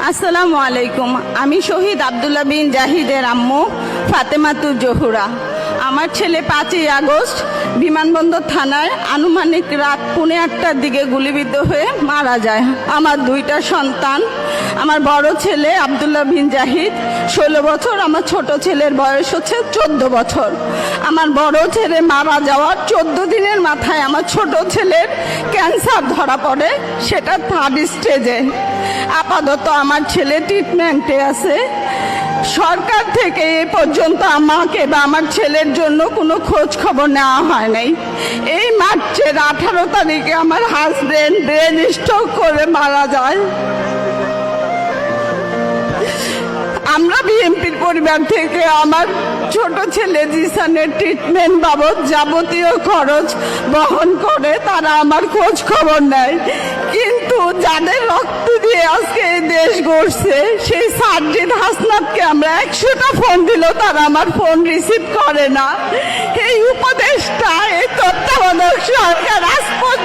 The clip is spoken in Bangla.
আসসালামু আলাইকুম। আমি শহীদ আব্দুল্লাহ বিন জাহিদের আম্মু ফাতেমাতুর জহুরা। আমার ছেলে 5ই আগস্ট বিমানবন্দর থানায় আনুমানিক রাত 8:45টার দিকে গুলিবিদ্ধ হয়ে মারা যায়। আমার 2টা সন্তান, আমার বড় ছেলে আব্দুল্লাহ বিন জাহিদ 16 বছর, আমার ছোট ছেলের বয়স হচ্ছে 14 বছর। আমার বড় ছেলে মারা যাওয়ার 14 দিনের মাথায় আমার ছোট ছেলের ক্যান্সার ধরা পড়ে, সেটা 3rd স্টেজে। আপাতত আমার ছেলে ট্রিটমেন্টে আছে। সরকার থেকে এ পর্যন্ত আমাকে বা আমার ছেলের জন্য কোনো খোঁজ খবর নেওয়া হয় নাই। এই মার্চের 18 তারিখে আমার হাজবেন্ড ব্রেন স্ট্রোক করে মারা যায়। আমরা বিএনপির পরিবার থেকে আমার ছোট ছেলে জিসানের ট্রিটমেন্ট বাবদ যাবতীয় খরচ বহন করে, তারা আমার খোঁজ খবর নেয়। কিন্তু যাদের রক্ত দিয়ে আজকে এই দেশ গড়ছে, সেই সার্জিদ হাসনাতকে আমরা 100টা ফোন দিলেও তারা আমার ফোন রিসিভ করে না। এই উপদেশটা, এই তত্ত্বাবধায়ক সরকার আজ পর্যন্ত